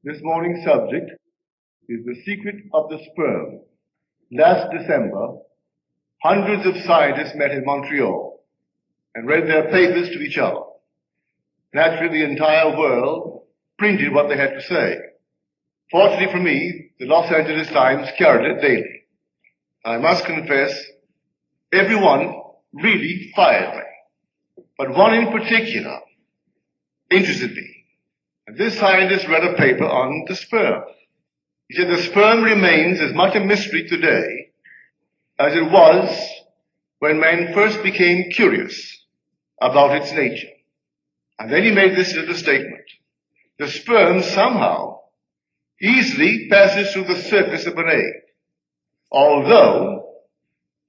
This morning's subject is the secret of the sperm. Last December, hundreds of scientists met in Montreal and read their papers to each other. Naturally, the entire world printed what they had to say. Fortunately for me, the Los Angeles Times carried it daily. I must confess, everyone really fired me, but one in particular interested me. And this scientist read a paper on the sperm. He said the sperm remains as much a mystery today as it was when man first became curious about its nature. And then he made this little statement. The sperm somehow easily passes through the surface of an egg, although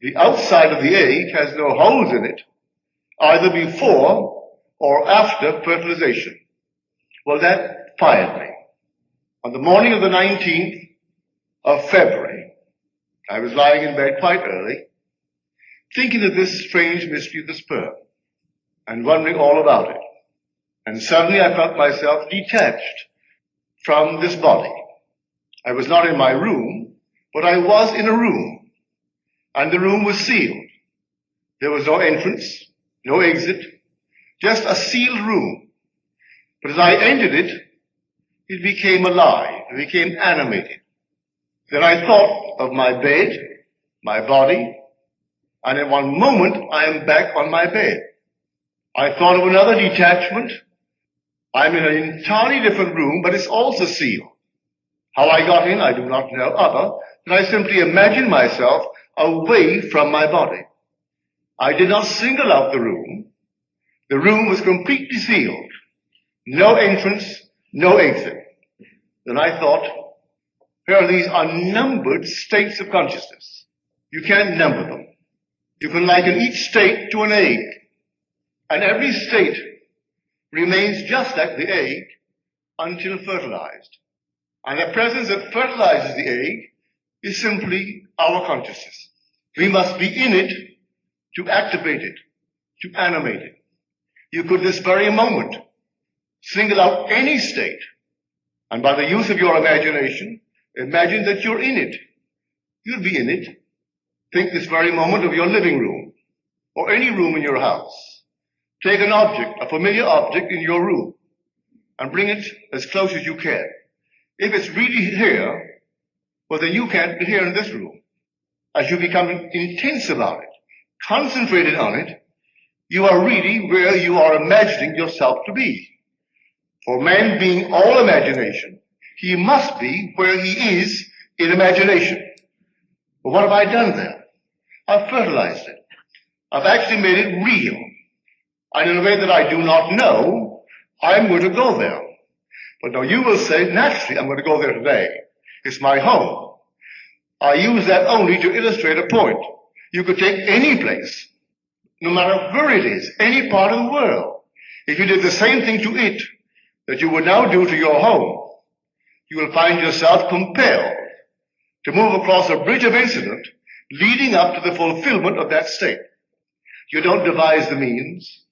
the outside of the egg has no holes in it, either before or after fertilization. Well, that fired me. On the morning of the 19th of February, I was lying in bed quite early, thinking of this strange mystery of the sperm and wondering all about it. And suddenly I felt myself detached from this body. I was not in my room, but I was in a room, and the room was sealed. There was no entrance, no exit, just a sealed room. But as I entered it, it became alive, it became animated. Then I thought of my bed, my body, and in one moment I am back on my bed. I thought of another detachment. I'm in an entirely different room, but it's also sealed. How I got in, I do not know, other than I simply imagined myself away from my body. I did not single out the room. The room was completely sealed. No entrance, no exit. Then I thought, here are these unnumbered states of consciousness. You can't number them. You can liken each state to an egg. And every state remains just like the egg until fertilized. And the presence that fertilizes the egg is simply our consciousness. We must be in it to activate it, to animate it. You could this very moment single out any state, and by the use of your imagination, imagine that you're in it. You'll be in it. Think this very moment of your living room, or any room in your house. Take an object, a familiar object in your room, and bring it as close as you can. If it's really here, well then you can't be here in this room. As you become intense about it, concentrated on it, you are really where you are imagining yourself to be. For man being all imagination, he must be where he is in imagination. But what have I done then? I've fertilized it. I've actually made it real. And in a way that I do not know, I'm going to go there. But now you will say, naturally, I'm going to go there today. It's my home. I use that only to illustrate a point. You could take any place, no matter where it is, any part of the world. If you did the same thing to it that you would now do to your home, you will find yourself compelled to move across a bridge of incident leading up to the fulfillment of that state. You don't devise the means,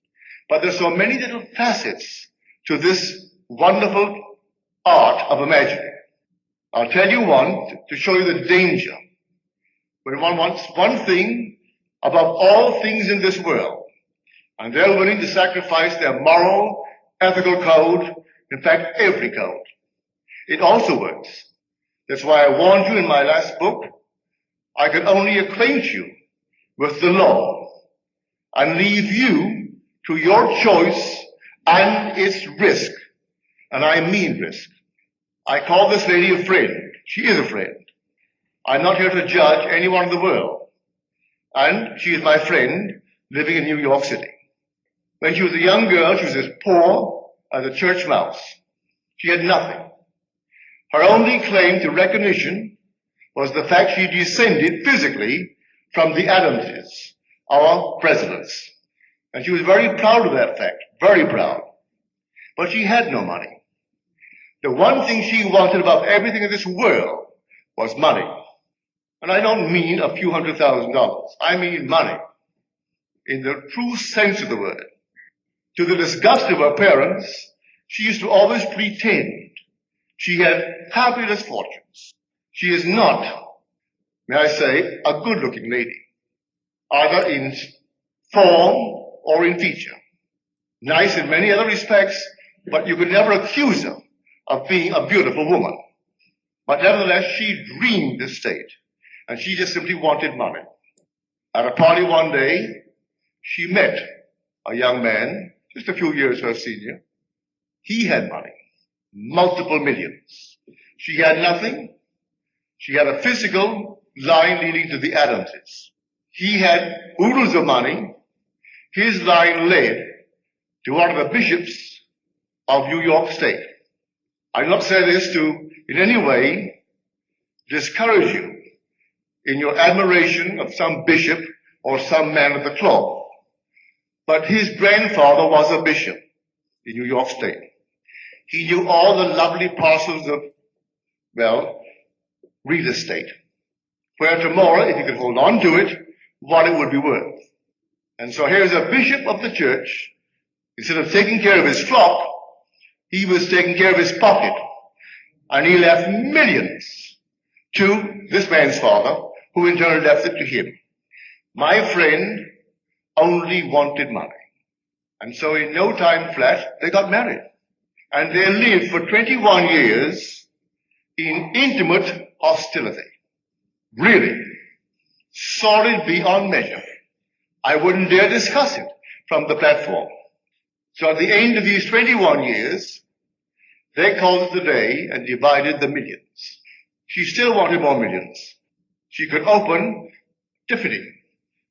but there's so many little facets to this wonderful art of imagining. I'll tell you one to show you the danger. When one wants one thing above all things in this world, and they're willing to sacrifice their moral, ethical code, in fact, every code. It also works. That's why I warned you in my last book, I can only acquaint you with the law and leave you to your choice and its risk. And I mean risk. I call this lady a friend. She is a friend. I'm not here to judge anyone in the world. And she is my friend living in New York City. When she was a young girl, she was as poor as a church mouse. She had nothing. Her only claim to recognition was the fact she descended physically from the Adamses, our presidents. And she was very proud of that fact, very proud. But she had no money. The one thing she wanted above everything in this world was money. And I don't mean a few $100,000. I mean money, in the true sense of the word. To the disgust of her parents, she used to always pretend She had fabulous fortunes. She is not, may I say, a good-looking lady, either in form or in feature. Nice in many other respects, but you could never accuse her of being a beautiful woman. But nevertheless, she dreamed this state, and she just simply wanted money. At a party one day, she met a young man, just a few years her senior. He had money, multiple millions. She had nothing. She had a physical line leading to the Adamses. He had oodles of money. His line led to one of the bishops of New York State. I do not say this to in any way discourage you in your admiration of some bishop or some man of the cloth. But his grandfather was a bishop in New York State. He knew all the lovely parcels of, well, real estate, where tomorrow, if he could hold on to it, what it would be worth. And so here's a bishop of the church. Instead of taking care of his flock, he was taking care of his pocket. And he left millions to this man's father, who in turn left it to him. My friend only wanted money. And so in no time flat, they got married. And they lived for 21 years in intimate hostility. Really. Solid beyond measure. I wouldn't dare discuss it from the platform. So at the end of these 21 years, they called it a day and divided the millions. She still wanted more millions. She could open Tiffany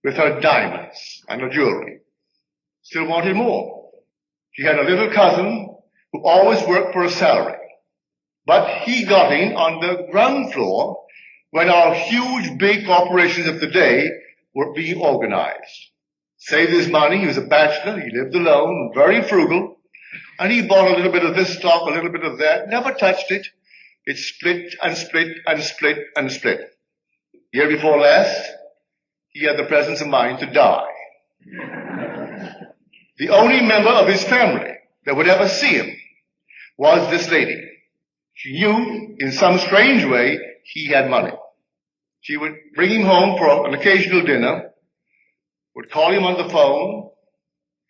with her diamonds and her jewelry. Still wanted more. She had a little cousin who always worked for a salary. But he got in on the ground floor when our huge big corporations of the day were being organized. Saved his money. He was a bachelor. He lived alone, very frugal. And he bought a little bit of this stock, a little bit of that, never touched it. It split and split and split and split. Year before last, he had the presence of mind to die. The only member of his family that would ever see him was this lady. She knew in some strange way he had money. She would bring him home for an occasional dinner, would call him on the phone.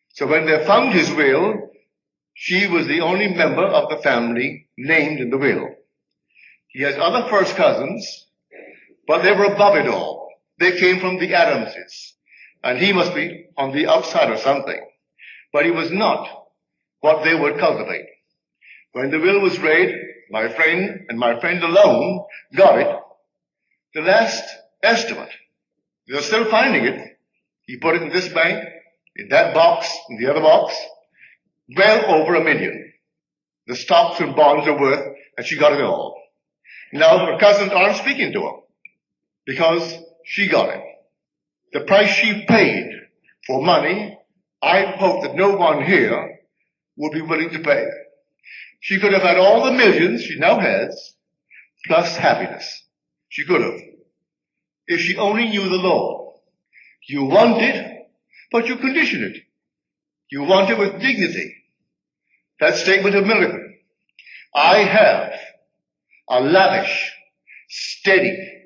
So when they found his will, she was the only member of the family named in the will. He has other first cousins, but they were above it all. They came from the Adamses, and he must be on the outside or something. But he was not what they would cultivate. When the will was read, my friend and my friend alone got it. The last estimate, they're still finding it. He put it in this bank, in that box, in the other box, well over $1 million. The stocks and bonds are worth, and she got it all. Now her cousins aren't speaking to her because she got it. The price she paid for money, I hope that no one here would be willing to pay. She could have had all the millions she now has, plus happiness. She could have. If she only knew the law. You want it, but you condition it. You want it with dignity. That statement of Millikan. I have a lavish, steady,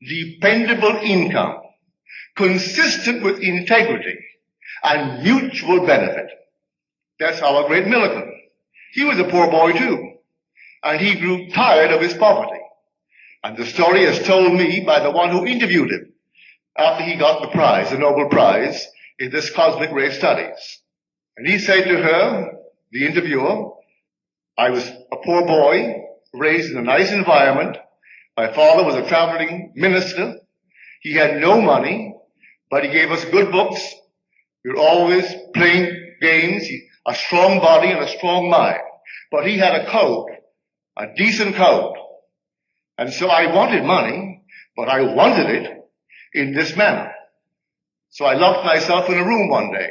dependable income, consistent with integrity and mutual benefit. That's our great Millikan. He was a poor boy too, and he grew tired of his poverty. And the story is told me by the one who interviewed him after he got the prize, the Nobel Prize, in this cosmic ray studies. And he said to her, the interviewer, I was a poor boy, raised in a nice environment. My father was a traveling minister. He had no money, but he gave us good books. We were always playing games, a strong body and a strong mind. But he had a code, a decent code. And so I wanted money, but I wanted it in this manner. So I locked myself in a room one day.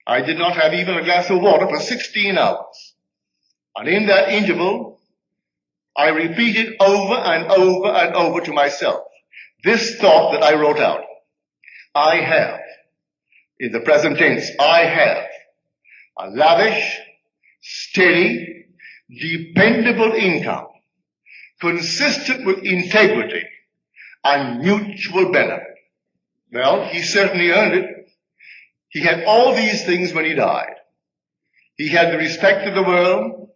I did not have even a glass of water for 16 hours. And in that interval, I repeated over and over and over to myself this thought that I wrote out. I have, in the present tense, I have a lavish, steady, dependable income, consistent with integrity and mutual benefit. Well, he certainly earned it. He had all these things when he died. He had the respect of the world.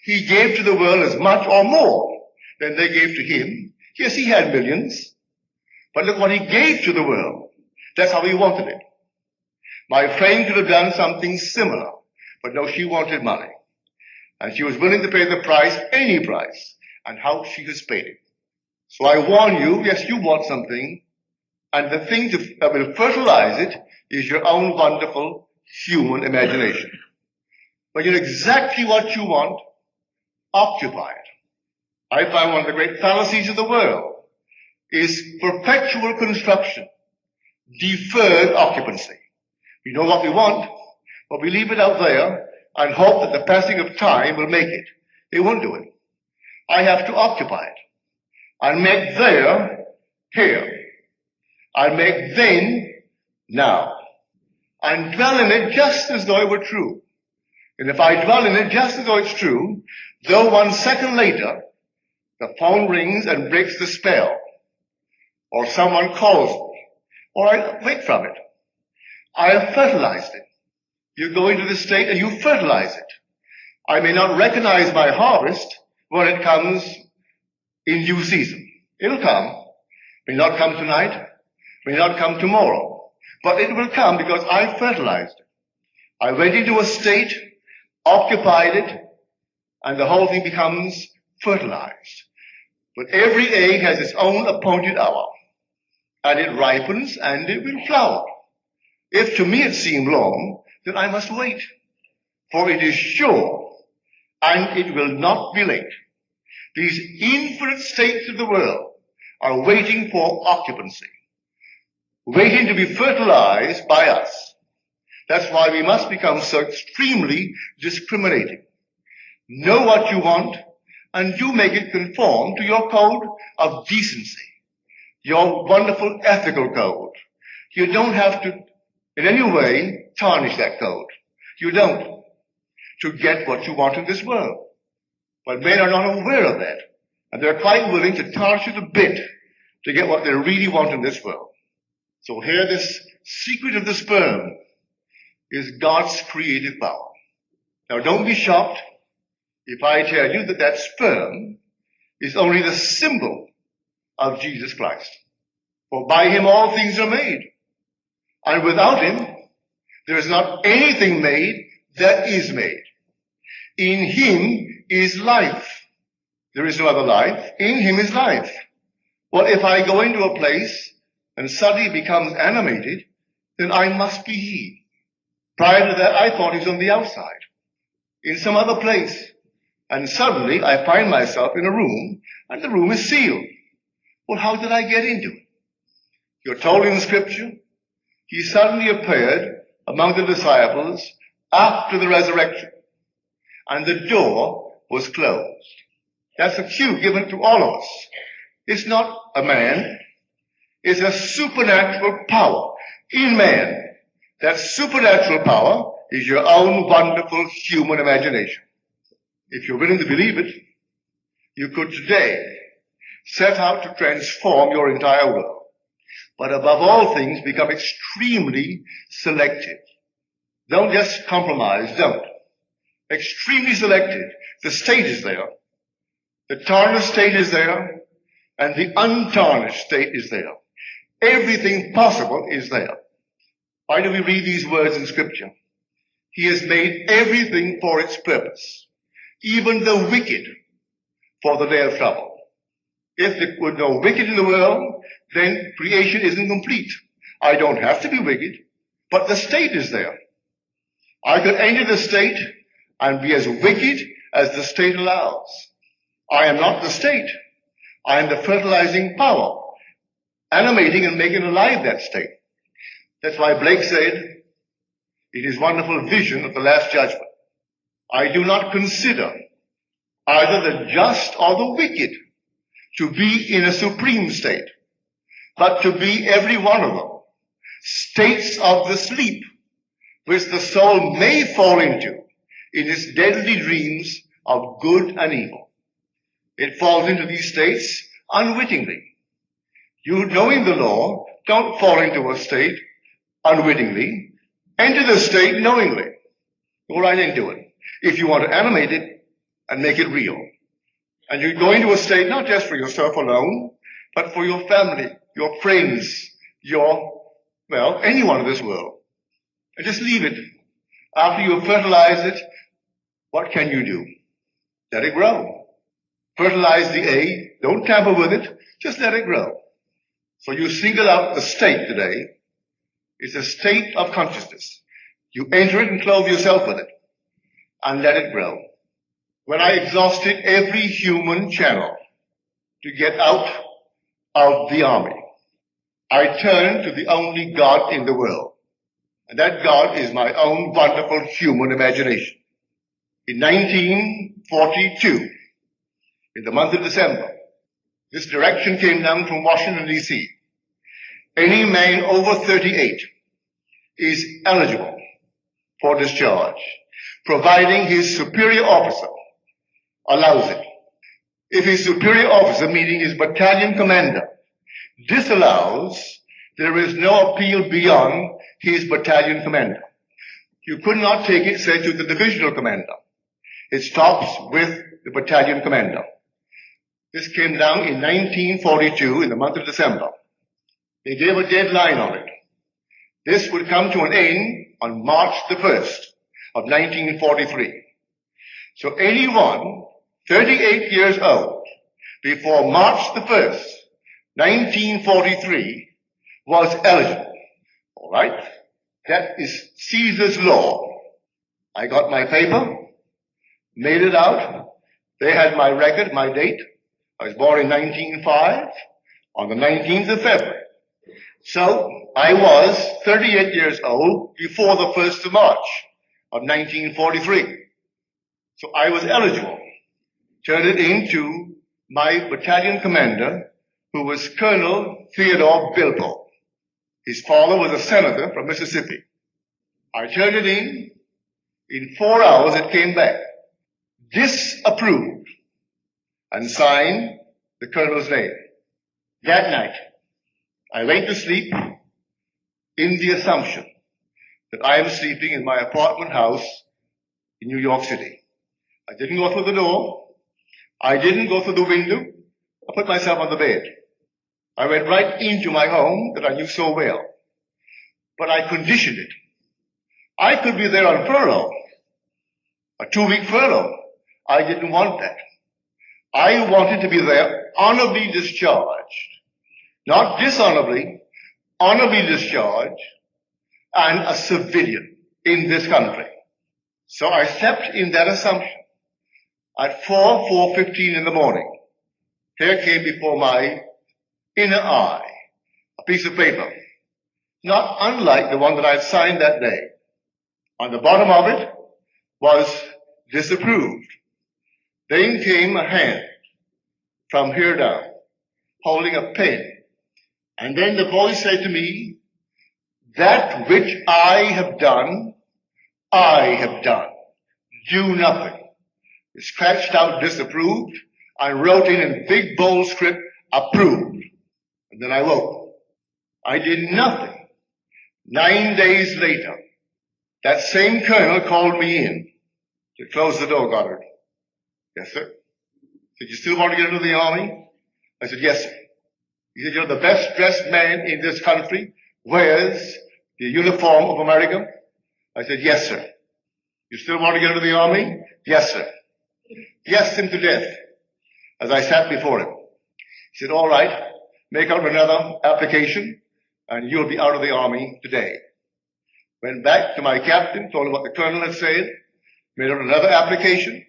He gave to the world as much or more than they gave to him. Yes, he had millions, but look what he gave to the world. That's how he wanted it. My friend could have done something similar, but no, she wanted money. And she was willing to pay the price, any price, and how she has paid it. So I warn you, yes, you want something, and the thing that will fertilize it is your own wonderful human imagination. When you know exactly what you want, occupy it. I find one of the great fallacies of the world is perpetual construction, deferred occupancy. We know what we want, but we leave it out there and hope that the passing of time will make it. It won't do it. I have to occupy it. I'll make there, here. I'll make then, now. And dwell in it just as though it were true. And if I dwell in it just as though it's true, though 1 second later, the phone rings and breaks the spell, or someone calls me, or I wake from it, I have fertilized it. You go into the state and you fertilize it. I may not recognize my harvest when it comes in due season. It'll come. May not come tonight, may not come tomorrow, but it will come because I fertilized it. I went into a state, occupied it, and the whole thing becomes fertilized. But every egg has its own appointed hour, and it ripens and it will flower. If to me it seemed long, then I must wait, for it is sure, and it will not be late. These infinite states of the world are waiting for occupancy, waiting to be fertilized by us. That's why we must become so extremely discriminating. Know what you want, and you make it conform to your code of decency, your wonderful ethical code. You don't have to, in any way, tarnish that code. You don't, to get what you want in this world. But men are not aware of that, and they're quite willing to tarnish it a bit to get what they really want in this world. So here, this secret of the sperm is God's creative power. Now, don't be shocked if I tell you that that sperm is only the symbol of Jesus Christ. For by him all things are made. And without him, there is not anything made that is made. In him is life. There is no other life. In him is life. Well, if I go into a place and suddenly it becomes animated, then I must be he. Prior to that, I thought he was on the outside, in some other place. And suddenly I find myself in a room, and the room is sealed. Well, how did I get into it? You're told in Scripture, he suddenly appeared among the disciples after the resurrection, and the door was closed. That's a cue given to all of us. It's not a man. It's a supernatural power in man. That supernatural power is your own wonderful human imagination. If you're willing to believe it, you could today set out to transform your entire world. But above all things, become extremely selective. Don't just compromise, don't. Extremely selective. The state is there. The tarnished state is there. And the untarnished state is there. Everything possible is there. Why do we read these words in Scripture? He has made everything for its purpose, even the wicked for the day of trouble. If there were no wicked in the world, then creation isn't complete. I don't have to be wicked, but the state is there. I could enter the state and be as wicked as the state allows. I am not the state. I am the fertilizing power, animating and making alive that state. That's why Blake said, in his wonderful vision of the Last Judgment, I do not consider either the just or the wicked to be in a supreme state, but to be every one of them, states of the sleep which the soul may fall into in its deadly dreams of good and evil. It falls into these states unwittingly. You, knowing the law, don't fall into a state unwittingly. Enter the state knowingly. Go right into it. If you want to animate it and make it real. And you go into a state not just for yourself alone, but for your family, your friends, anyone in this world. And just leave it. After you have fertilized it, what can you do? Let it grow. Fertilize the egg. Don't tamper with it. Just let it grow. So you single out the state today. It's a state of consciousness. You enter it and clothe yourself with it and let it grow. When I exhausted every human channel to get out of the army, I turned to the only God in the world. And that God is my own wonderful human imagination. In 1942, in the month of December, this direction came down from Washington, D.C. Any man over 38 is eligible for discharge, providing his superior officer allows it. If his superior officer, meaning his battalion commander, disallows, there is no appeal beyond his battalion commander. You could not take it, say, to the divisional commander. It stops with the battalion commander. This came down in 1942 in the month of December. They gave a deadline on it. This would come to an end on March the 1st of 1943. So anyone 38 years old before March the 1st, 1943 was eligible. All right? That is Caesar's law. I got my paper, made it out. They had my record, my date. I was born in 1905 on the 19th of February. So I was 38 years old before the 1st of March of 1943. So I was eligible. Turned it into my battalion commander, who was Colonel Theodore Bilbo. His father was a senator from Mississippi. I turned it in. In 4 hours it came back. Disapproved. And signed the colonel's name. That night, I went to sleep in the assumption that I am sleeping in my apartment house in New York City. I didn't go through the door. I didn't go through the window. I put myself on the bed. I went right into my home that I knew so well. But I conditioned it. I could be there on furlough, a 2-week furlough. I didn't want that. I wanted to be there honorably discharged. Not dishonorably, honorably discharged, and a civilian in this country. So I slept in that assumption. At 4:15 in the morning, here came before my inner eye a piece of paper, not unlike the one that I had signed that day. On the bottom of it was disapproved. Then came a hand from here down, holding a pen. And then the voice said to me, that which I have done, do nothing. It scratched out disapproved and wrote in big bold script, approved. And then I woke. I did nothing. 9 days later, that same colonel called me in to close the door, Goddard. Yes, sir. Said, you still want to get into the army? I said, yes, sir. He said, you're the best dressed man in this country. Wears the uniform of America? I said, yes, sir. You still want to get into the army? Yes, sir. Yes, him to death. As I sat before him. He said, all right, make out another application and you'll be out of the army today. Went back to my captain, told him what the colonel had said, made out another application,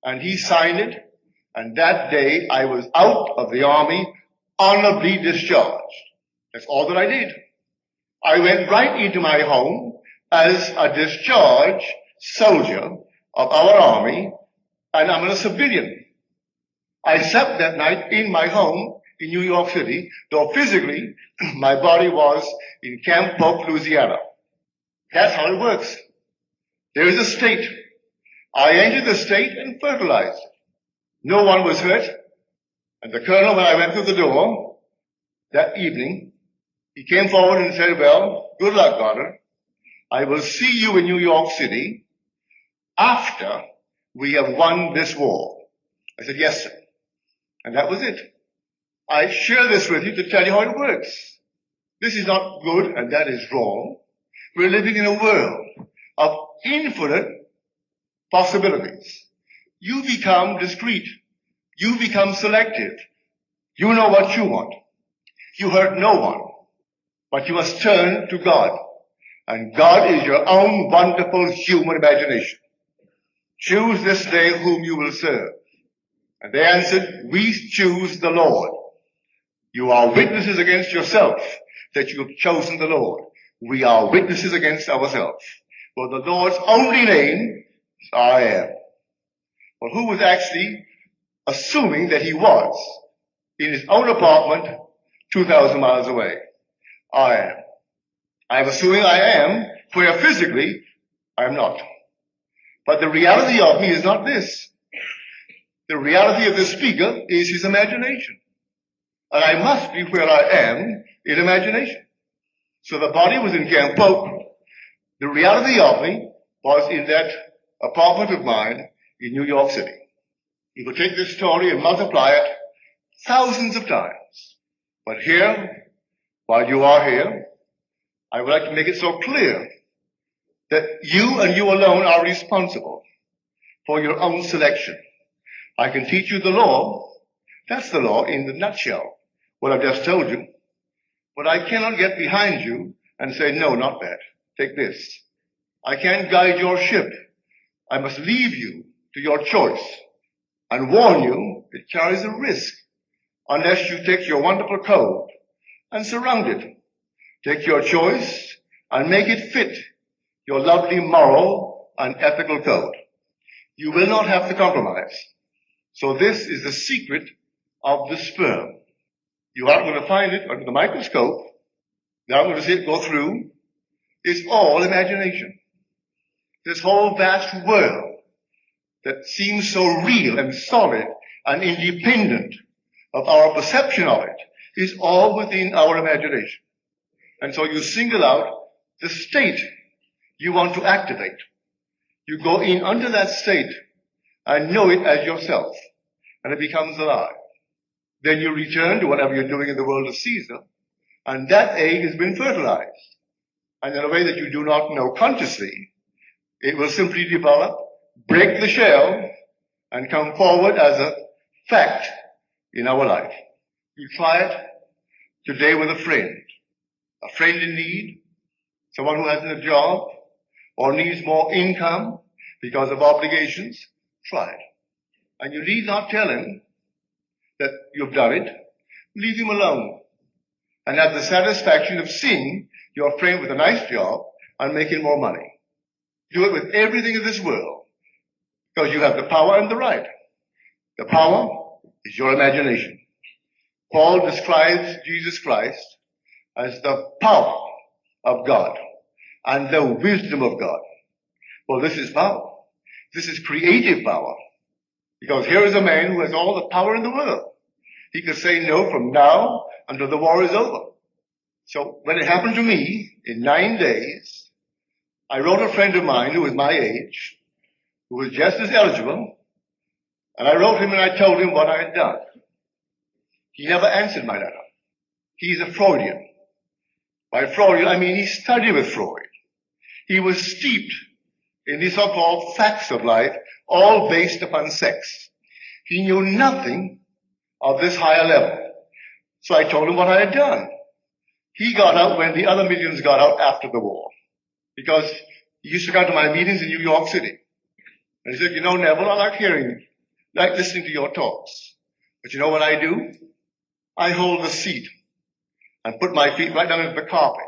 and he signed it. And that day I was out of the army, honorably discharged. That's all that I did. I went right into my home as a discharged soldier of our army, and I'm a civilian. I slept that night in my home in New York City, though physically my body was in Camp Polk, Louisiana. That's how it works. There is a state I entered the state and fertilized it. No one was hurt. And the colonel, when I went through the door that evening, he came forward and said, well, good luck, Goddard. I will see you in New York City after we have won this war. I said, yes, sir. And that was it. I share this with you to tell you how it works. This is not good and that is wrong. We're living in a world of infinite possibilities. You become discreet. You become selective. You know what you want. You hurt no one. But you must turn to God. And God is your own wonderful human imagination. Choose this day whom you will serve. And they answered, we choose the Lord. You are witnesses against yourself that you have chosen the Lord. We are witnesses against ourselves. For the Lord's only name is I am. Well, who was actually assuming that he was in his own apartment 2,000 miles away? I am. I am assuming I am, where physically I am not. But the reality of me is not this. The reality of the speaker is his imagination. And I must be where I am in imagination. So the body was in Camp Pope. The reality of me was in that apartment of mine in New York City. You could take this story and multiply it thousands of times. But here, while you are here, I would like to make it so clear that you and you alone are responsible for your own selection. I can teach you the law. That's the law in the nutshell, what I've just told you. But I cannot get behind you and say, no, not that. Take this. I can't guide your ship. I must leave you to your choice and warn you it carries a risk unless you take your wonderful code and surround it. Take your choice and make it fit your lovely moral and ethical code. You will not have to compromise. So this is the secret of the sperm. You aren't going to find it under the microscope. Now I'm going to see it go through. It's all imagination. This whole vast world that seems so real and solid and independent of our perception of it is all within our imagination. And so you single out the state you want to activate. You go in under that state and know it as yourself, and it becomes alive. Then you return to whatever you're doing in the world of Caesar, and that egg has been fertilized. And in a way that you do not know consciously, it will simply develop, break the shell, and come forward as a fact in our life. You try it today with a friend in need, someone who hasn't a job, or needs more income because of obligations. Try it. And you need not tell him that you've done it. Leave him alone and have the satisfaction of seeing your friend with a nice job and making more money. Do it with everything in this world because you have the power and the right. The power is your imagination. Paul describes Jesus Christ as the power of God and the wisdom of God. Well, this is power. This is creative power. Because here is a man who has all the power in the world. He could say no from now until the war is over. So when it happened to me, in 9 days, I wrote a friend of mine who was my age, who was just as eligible, and I wrote him and I told him what I had done. He never answered my letter. He's a Freudian. By Freudian, I mean he studied with Freud. He was steeped in the so-called facts of life, all based upon sex. He knew nothing of this higher level. So I told him what I had done. He got out when the other millions got out after the war. Because he used to come to my meetings in New York City. And he said, you know, Neville, I like hearing you, like listening to your talks. But you know what I do? I hold the seat and put my feet right down into the carpet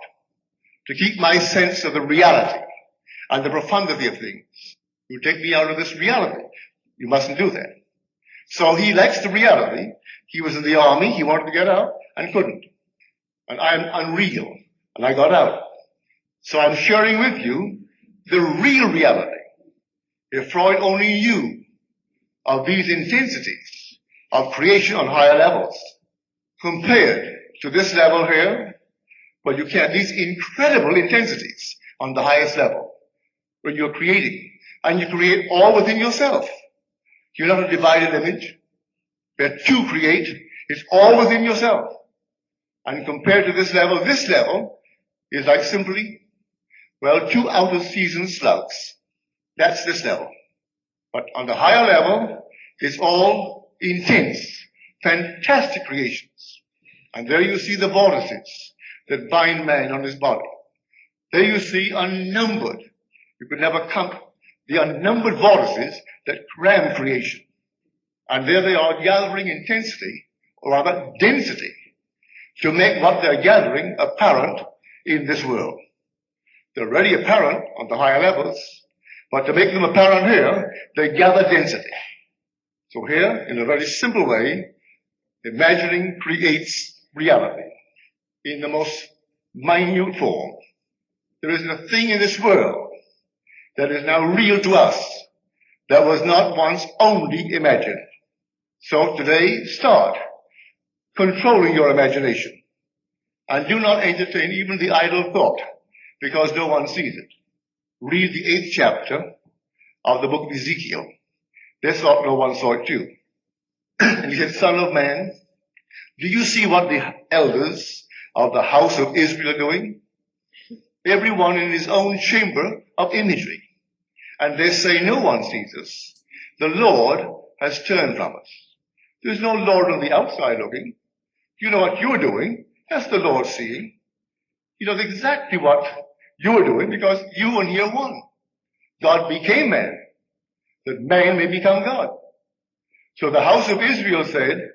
to keep my sense of the reality and the profundity of things. You take me out of this reality. You mustn't do that. So he lacks the reality. He was in the army. He wanted to get out and couldn't. And I'm unreal. And I got out. So I'm sharing with you the real reality. If Freud only knew of these intensities of creation on higher levels, compared to this level here, where you can these incredible intensities on the highest level, when you're creating, and you create all within yourself. You're not a divided image. Where two create, it's all within yourself. And compared to this level is like simply, well, two outer season slugs. That's this level. But on the higher level, it's all intense, fantastic creations. And there you see the vortices that bind man on his body. There you see unnumbered, you could never count the unnumbered vortices that cram creation. And there they are gathering intensity, or rather density, to make what they're gathering apparent in this world. They're already apparent on the higher levels, but to make them apparent here, they gather density. So here, in a very simple way, imagining creates reality in the most minute form. There isn't a thing in this world that is now real to us that was not once only imagined. So today, start controlling your imagination. And do not entertain even the idle thought, because no one sees it. Read the 8th chapter of the book of Ezekiel. They thought no one saw it too. And he said, Son of man, do you see what the elders of the house of Israel are doing? Everyone in his own chamber of imagery. And they say, no one sees us. The Lord has turned from us. There's no Lord on the outside looking. You know what you're doing. That's the Lord seeing. He knows exactly what you're doing because you and he are one. God became man, that man may become God. So the house of Israel said,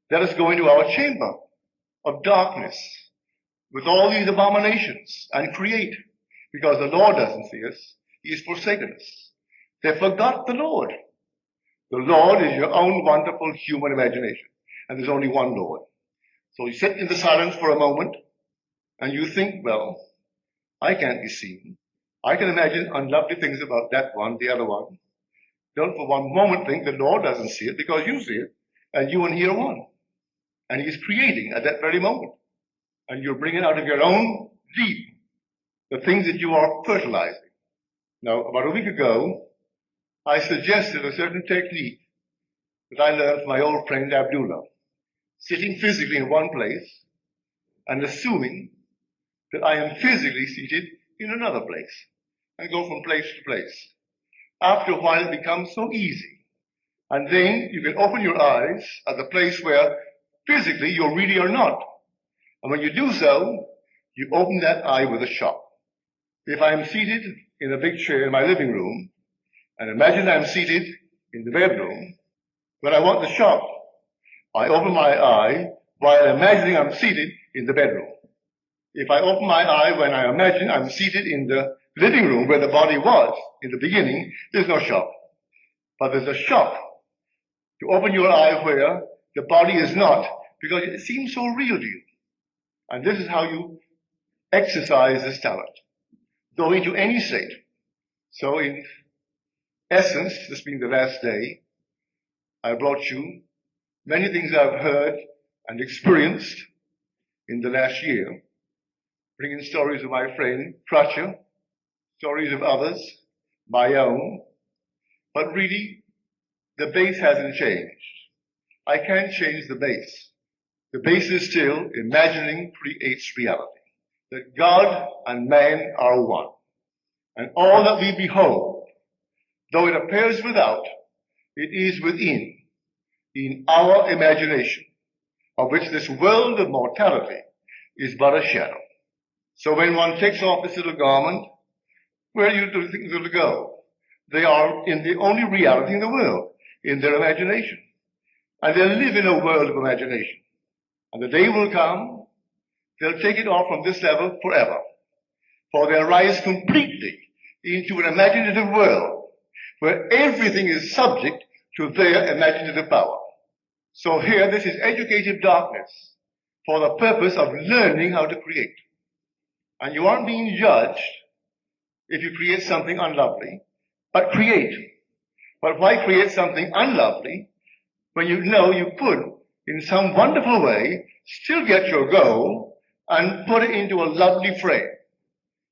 let us go into our chamber of darkness with all these abominations and create, because the Lord doesn't see us. He has forsaken us. They forgot the Lord. The Lord is your own wonderful human imagination. And there's only one Lord. So you sit in the silence for a moment and you think, well, I can't be seen. I can imagine unlovely things about that one, the other one. Don't for one moment think the Lord doesn't see it because you see it and you and he are one. And he's creating at that very moment. And you're bringing out of your own deep the things that you are fertilizing. Now, about a week ago, I suggested a certain technique that I learned from my old friend Abdullah. Sitting physically in one place and assuming that I am physically seated in another place and go from place to place. After a while, it becomes so easy. And then you can open your eyes at the place where physically you really are not. And when you do so, you open that eye with a shock. If I am seated in a big chair in my living room, and imagine I'm seated in the bedroom, when I want the shock, I open my eye while imagining I'm seated in the bedroom. If I open my eye when I imagine I'm seated in the living room where the body was in the beginning, there's no shock. But there's a shock to open your eye where the body is not, because it seems so real to you. And this is how you exercise this talent. Go into any state. So in essence, this being the last day, I brought you many things I've heard and experienced in the last year, bringing stories of my friend Crutcher, stories of others, my own, but really the base hasn't changed. I can't change the base. The base is still imagining creates reality, that God and man are one. And all that we behold, though it appears without, it is within, in our imagination, of which this world of mortality is but a shadow. So when one takes off this little garment, where do you think they'll go? They are in the only reality in the world, in their imagination. And they'll live in a world of imagination. And the day will come, they'll take it off from this level forever. For they'll rise completely into an imaginative world where everything is subject to their imaginative power. So here, this is educative darkness for the purpose of learning how to create. And you aren't being judged if you create something unlovely, but create. But why create something unlovely when you know you could, in some wonderful way, still get your goal and put it into a lovely frame?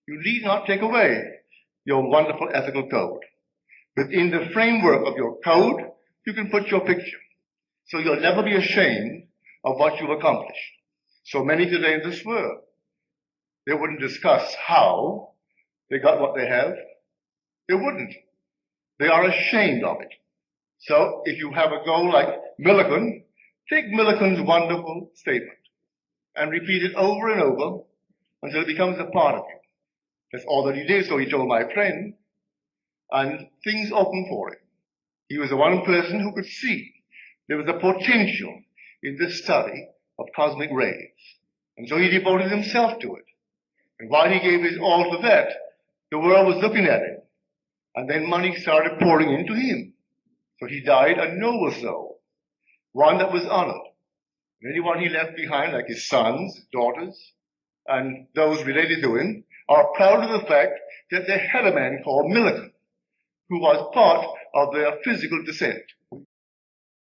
You need not take away your wonderful ethical code. Within the framework of your code, you can put your picture. So you'll never be ashamed of what you've accomplished. So many today in this world, they wouldn't discuss how they got what they have. They wouldn't. They are ashamed of it. So if you have a goal like Millikan, take Millikan's wonderful statement and repeat it over and over until it becomes a part of you. That's all that he did, so he told my friend, and things opened for him. He was the one person who could see there was a potential in this study of cosmic rays. And so he devoted himself to it. And while he gave his all to that, the world was looking at him. And then money started pouring into him. So he died a noble soul, one that was honored. And anyone he left behind, like his sons, daughters, and those related to him, are proud of the fact that they had a man called Millikan, who was part of their physical descent.